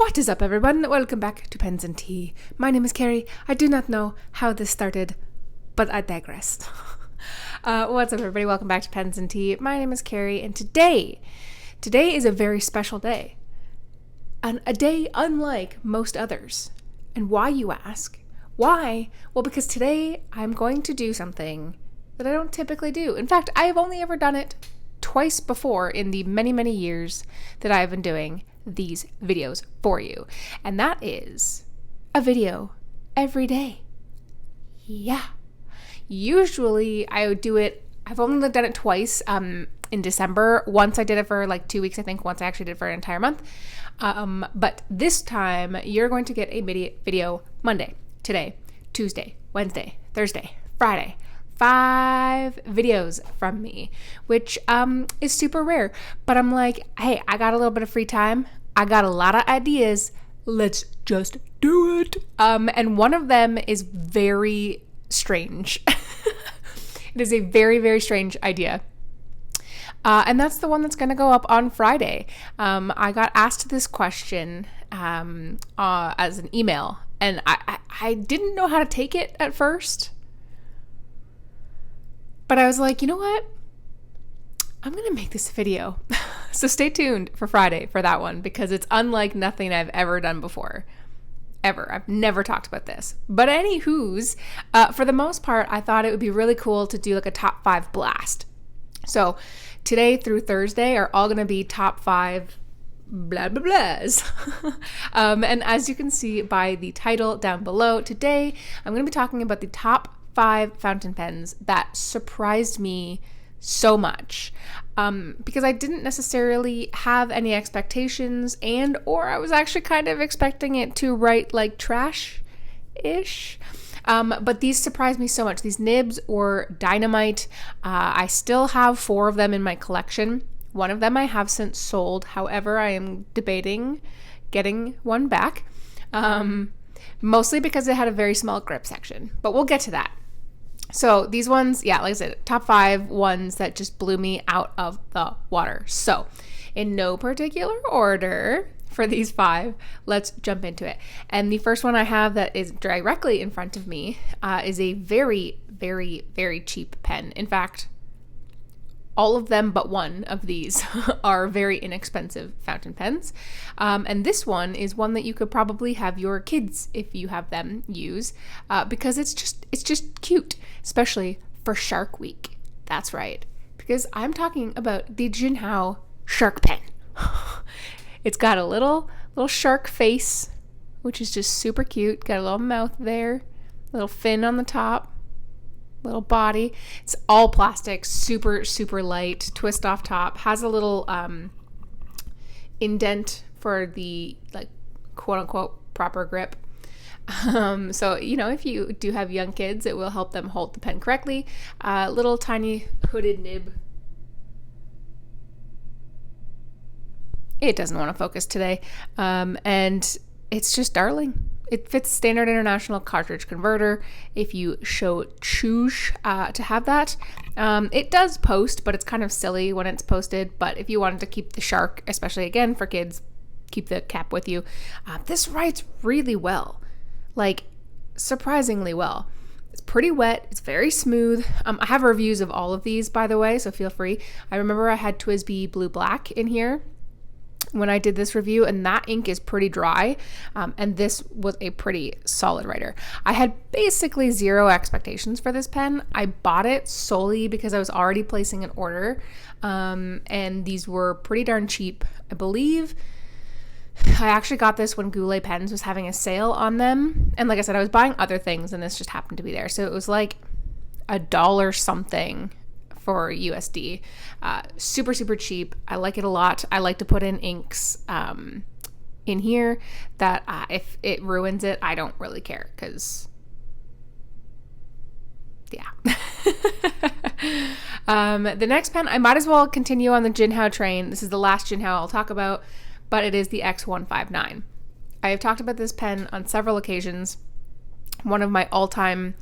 What is up, everyone? Welcome back to Pens and Tea. My name is Carrie. I do not know how this started, but I digress. What's up, everybody? Welcome back to Pens and Tea. My name is Carrie, and today is a very special day. A day unlike most others. And why, you ask? Why? Well, because today I'm going to do something that I don't typically do. In fact, I have only ever done it twice before in the many, many years that I've been doing these videos for you. And that is a video every day. Yeah. Usually I would do it, I've only done it twice in December. Once I did it for like 2 weeks, I think. Once I actually did it for an entire month. But this time you're going to get a video Monday, today, Tuesday, Wednesday, Thursday, Friday. 5 videos from me, which is super rare. But I'm like, hey, I got a little bit of free time. I got a lot of ideas. Let's just do it. And one of them is very strange. It is a very, very strange idea. And that's the one that's going to go up on Friday. I got asked this question as an email, and I didn't know how to take it at first. But I was like, you know what? I'm going to make this video. So stay tuned for Friday for that one, because it's unlike nothing I've ever done before. Ever. I've never talked about this. But anywho's, for the most part, I thought it would be really cool to do like a top 5 blast. So today through Thursday are all going to be top 5 blah, blah, blahs. And as you can see by the title down below, today I'm going to be talking about the top 5 fountain pens that surprised me so much, because I didn't necessarily have any expectations, or I was actually kind of expecting it to write like trash-ish. But these surprised me so much. These nibs or dynamite. I still have 4 of them in my collection. One of them I have since sold. However, I am debating getting one back. Mostly because it had a very small grip section, but we'll get to that. So these ones, yeah, like I said, top 5 ones that just blew me out of the water. So in no particular order for these 5, let's jump into it. And the first one I have that is directly in front of me is a very, very, very cheap pen. In fact, all of them but one of these are very inexpensive fountain pens. And this one is one that you could probably have your kids, if you have them, use, because it's just cute, especially for Shark Week. That's right, because I'm talking about the Jinhao Shark Pen. It's got a little shark face, which is just super cute. Got a little mouth there, little fin on the top. Little body. It's all plastic, super, super light, twist off top, has a little indent for the like quote unquote proper grip. So, you know, if you do have young kids, it will help them hold the pen correctly. Little tiny hooded nib. It doesn't want to focus today. And it's just darling. It fits standard international cartridge converter if you choose to have that. It does post, but it's kind of silly when it's posted. But if you wanted to keep the shark, especially again for kids, keep the cap with you. This writes really well, like surprisingly well. It's pretty wet. It's very smooth. I have reviews of all of these, by the way, so feel free. I remember I had TWSBI Blue Black in here when I did this review, and that ink is pretty dry, and this was a pretty solid writer. I had basically 0 expectations for this pen. I bought it solely because I was already placing an order, and these were pretty darn cheap. I believe I actually got this when Goulet Pens was having a sale on them, and like I said, I was buying other things, and this just happened to be there, so it was like $1 something for USD. Super, super cheap. I like it a lot. I like to put in inks in here that if it ruins it, I don't really care, because yeah. The next pen, I might as well continue on the Jinhao train. This is the last Jinhao I'll talk about, but it is the X159. I have talked about this pen on several occasions. One of my all-time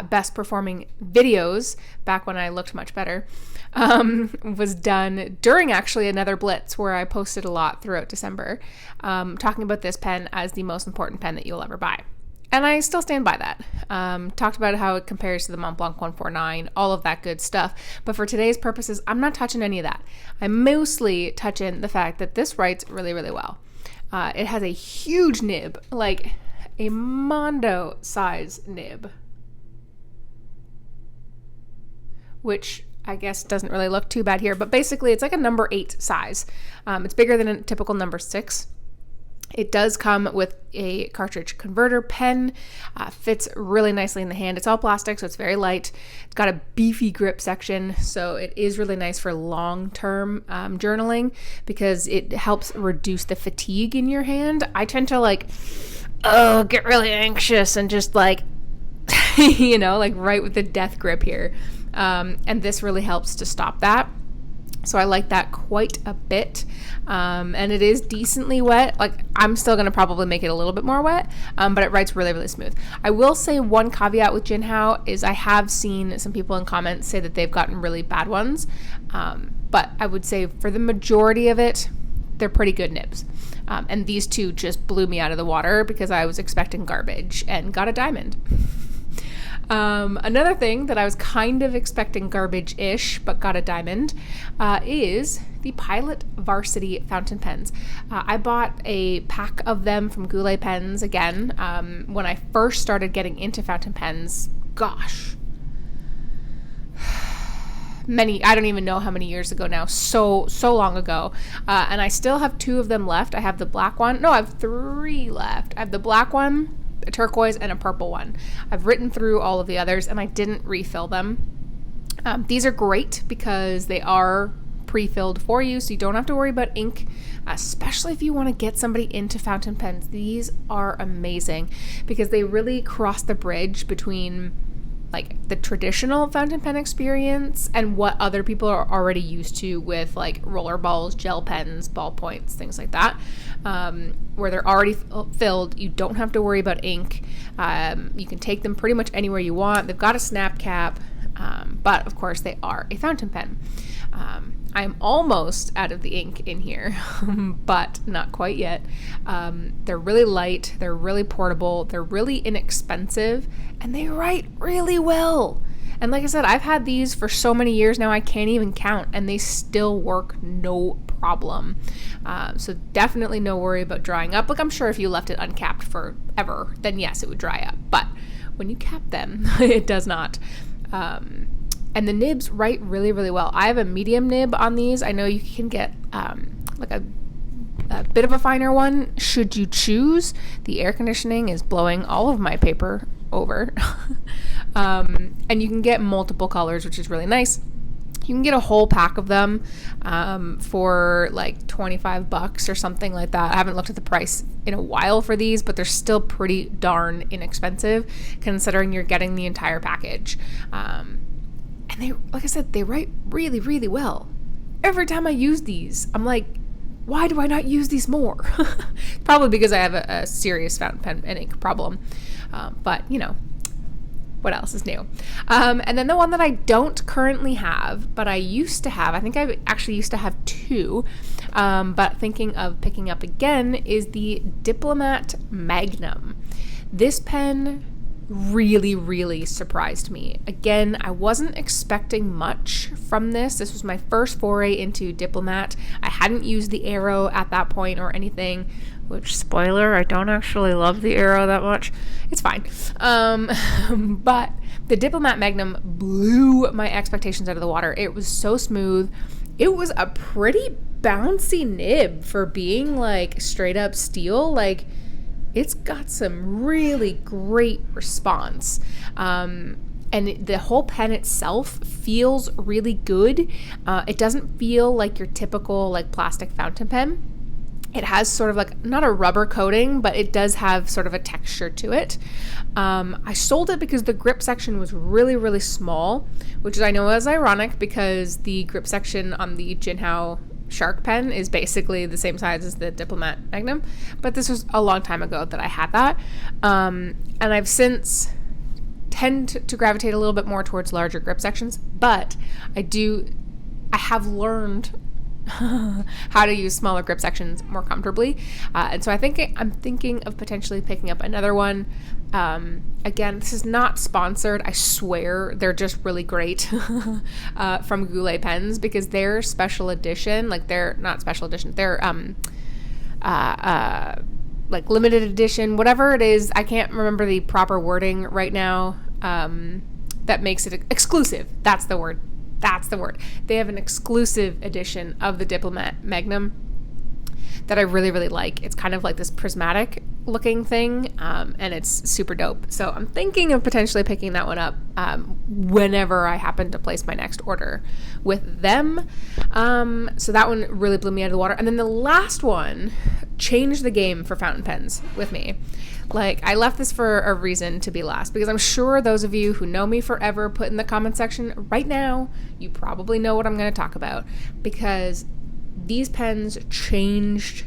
best performing videos back when I looked much better was done during actually another blitz where I posted a lot throughout December, talking about this pen as the most important pen that you'll ever buy. And I still stand by that. Talked about how it compares to the Montblanc 149, all of that good stuff. But for today's purposes, I'm not touching any of that. I'm mostly touching the fact that this writes really, really well. It has a huge nib, like a Mondo size nib, which I guess doesn't really look too bad here. But basically, it's like a number 8 size. It's bigger than a typical number 6. It does come with a cartridge converter pen, fits really nicely in the hand. It's all plastic, so it's very light. It's got a beefy grip section, so it is really nice for long-term journaling because it helps reduce the fatigue in your hand. I tend to get really anxious and just like right with the death grip here. And this really helps to stop that. So I like that quite a bit. And it is decently wet. Like, I'm still going to probably make it a little bit more wet, but it writes really, really smooth. I will say one caveat with Jinhao is I have seen some people in comments say that they've gotten really bad ones. But I would say for the majority of it, they're pretty good nibs. And these two just blew me out of the water because I was expecting garbage and got a diamond. Another thing that I was kind of expecting garbage-ish, but got a diamond, is the Pilot Varsity fountain pens. I bought a pack of them from Goulet Pens again when I first started getting into fountain pens. Gosh. I don't even know how many years ago now, so long ago. And I still have 2 of them left. I have the black one. No, I have 3 left. I have the black one, a turquoise, and a purple one. I've written through all of the others and I didn't refill them. These are great because they are pre-filled for you, so you don't have to worry about ink, especially if you want to get somebody into fountain pens. These are amazing because they really cross the bridge between like the traditional fountain pen experience and what other people are already used to with like roller balls, gel pens, ballpoints, things like that, where they're already filled. You don't have to worry about ink. You can take them pretty much anywhere you want. They've got a snap cap, but of course they are a fountain pen. I'm almost out of the ink in here, but not quite yet. They're really light, they're really portable, they're really inexpensive, and they write really well. And like I said, I've had these for so many years now, I can't even count, and they still work no problem. So definitely no worry about drying up. Like, I'm sure if you left it uncapped forever, then yes, it would dry up. But when you cap them, it does not. And the nibs write really, really well. I have a medium nib on these. I know you can get like a bit of a finer one should you choose. The air conditioning is blowing all of my paper over. And you can get multiple colors, which is really nice. You can get a whole pack of them for like $25 or something like that. I haven't looked at the price in a while for these, but they're still pretty darn inexpensive considering you're getting the entire package. And they, like I said, they write really, really well. Every time I use these, I'm like, why do I not use these more? Probably because I have a serious fountain pen and ink problem. But, you know, what else is new? And then the one that I don't currently have, but I used to have, I think I actually used to have 2, but thinking of picking up again, is the Diplomat Magnum. This pen really, really surprised me. Again, I wasn't expecting much from this. This was my first foray into Diplomat. I hadn't used the Arrow at that point or anything, which, spoiler, I don't actually love the Arrow that much. It's fine. But the Diplomat Magnum blew my expectations out of the water. It was so smooth. It was a pretty bouncy nib for being like straight up steel. Like, it's got some really great response. And the whole pen itself feels really good. It doesn't feel like your typical like plastic fountain pen. It has sort of like, not a rubber coating, but it does have sort of a texture to it. I sold it because the grip section was really, really small, which I know is ironic because the grip section on the Jinhao Shark pen is basically the same size as the Diplomat Magnum, but this was a long time ago that I had that. And I've since tend to gravitate a little bit more towards larger grip sections, but I have learned how to use smaller grip sections more comfortably. And so I'm thinking of potentially picking up another one. Again, this is not sponsored. I swear they're just really great from Goulet pens, because they're special edition. Like, they're not special edition. They're like limited edition, whatever it is. I can't remember the proper wording right now. That makes it exclusive. That's the word. They have an exclusive edition of the Diplomat Magnum that I really, really like. It's kind of like this prismatic looking thing, and it's super dope. So I'm thinking of potentially picking that one up whenever I happen to place my next order with them. So that one really blew me out of the water. And then the last one changed the game for fountain pens with me. Like, I left this for a reason to be last, because I'm sure those of you who know me forever put in the comment section right now, you probably know what I'm going to talk about, because these pens changed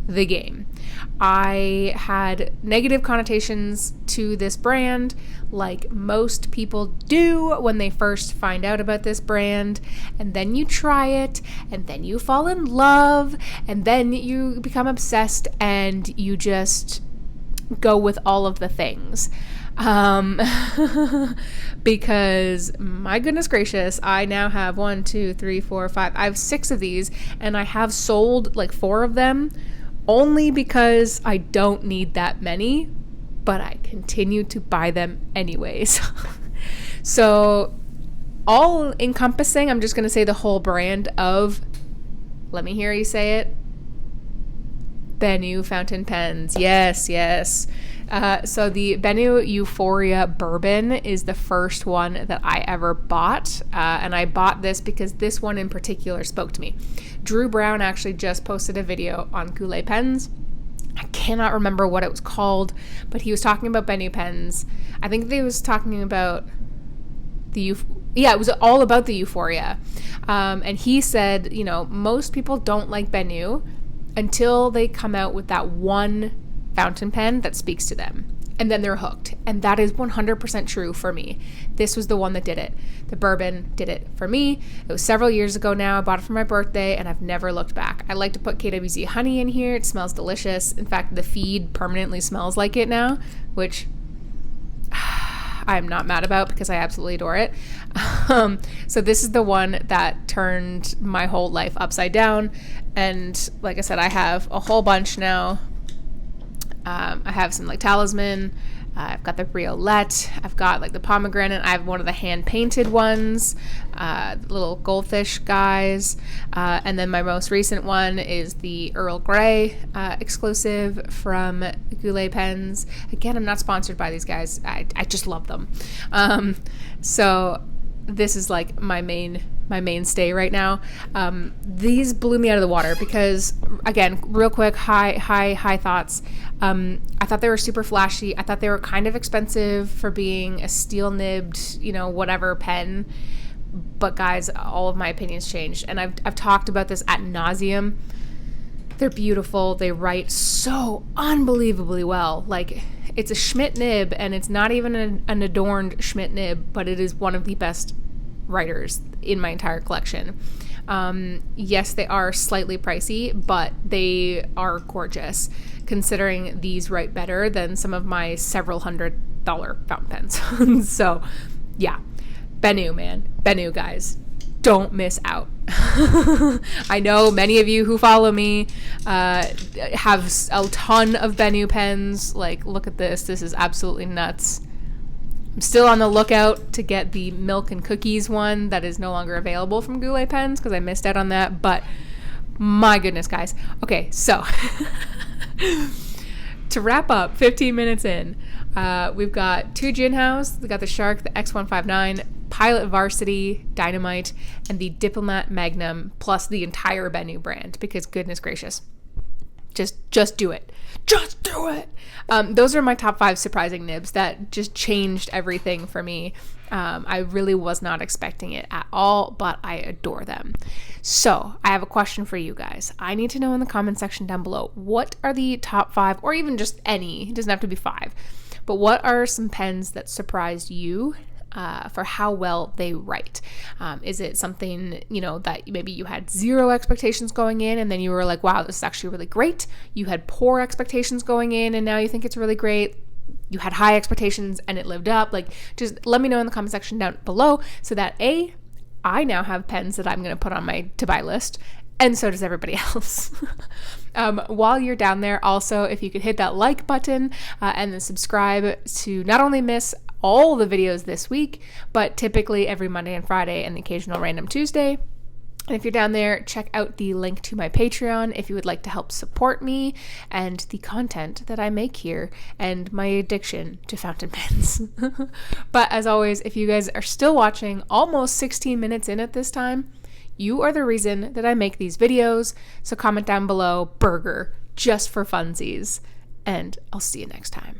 the game. I had negative connotations to this brand, like most people do when they first find out about this brand, and then you try it, and then you fall in love, and then you become obsessed, and you just go with all of the things. Because my goodness gracious, I now have 1, 2, 3, 4, 5. I have 6 of these, and I have sold like 4 of them only because I don't need that many, but I continue to buy them anyways. So, all encompassing, I'm just going to say the whole brand of, let me hear you say it, Benu fountain pens. Yes. So the Benu Euphoria Bourbon is the first one that I ever bought. And I bought this because this one in particular spoke to me. Drew Brown actually just posted a video on Goulet pens. I cannot remember what it was called, but he was talking about Benu pens. I think he was talking about it was all about the Euphoria. And he said, most people don't like Benu until they come out with that one fountain pen that speaks to them, and then they're hooked. And that is 100% true for me. This was the one that did it. The bourbon did it for me. It was several years ago now. I bought it for my birthday, and I've never looked back. I like to put KWZ honey in here. It smells delicious. In fact, the feed permanently smells like it now, which I'm not mad about because I absolutely adore it. So this is the one that turned my whole life upside down. And like I said, I have a whole bunch now. I have some like Talisman. I've got the Riolette. I've got like the pomegranate. I have one of the hand-painted ones, the little goldfish guys. And then my most recent one is the Earl Grey exclusive from Goulet Pens. Again, I'm not sponsored by these guys. I just love them. So this is like my mainstay right now. These blew me out of the water because, again, real quick, high thoughts. I thought they were super flashy. I thought they were kind of expensive for being a steel nibbed, whatever pen. But guys, all of my opinions changed, and I've talked about this ad nauseum. They're beautiful. They write so unbelievably well. Like, it's a Schmidt nib, and it's not even an adorned Schmidt nib, but it is one of the best writers in my entire collection. Yes, they are slightly pricey, but they are gorgeous, considering these write better than some of my several $100 fountain pens. So, yeah. Benu, man. Benu, guys. Don't miss out. I know many of you who follow me have a ton of Benu pens. Like, look at this. This is absolutely nuts. I'm still on the lookout to get the milk and cookies one that is no longer available from Goulet Pens because I missed out on that. But my goodness, guys. Okay, so to wrap up, 15 minutes in, we've got 2 Gin House. We got the Shark, the X159, Pilot Varsity, Dynamite, and the Diplomat Magnum, plus the entire Benu brand, because goodness gracious, just do it. Just do it. Those are my top 5 surprising nibs that just changed everything for me. I really was not expecting it at all, but I adore them. So I have a question for you guys. I need to know in the comment section down below, what are the top 5, or even just any, it doesn't have to be 5, but what are some pens that surprised you for how well they write? Is it something, that maybe you had zero expectations going in and then you were like, wow, this is actually really great. You had poor expectations going in and now you think it's really great. You had high expectations and it lived up. Like, just let me know in the comment section down below so that I now have pens that I'm going to put on my to buy list, and so does everybody else. While you're down there, also, if you could hit that like button and then subscribe to not only miss all the videos this week, but typically every Monday and Friday and the occasional random Tuesday. And if you're down there, check out the link to my Patreon if you would like to help support me and the content that I make here and my addiction to fountain pens. But as always, if you guys are still watching almost 16 minutes in at this time, you are the reason that I make these videos. So comment down below, burger, just for funsies. And I'll see you next time.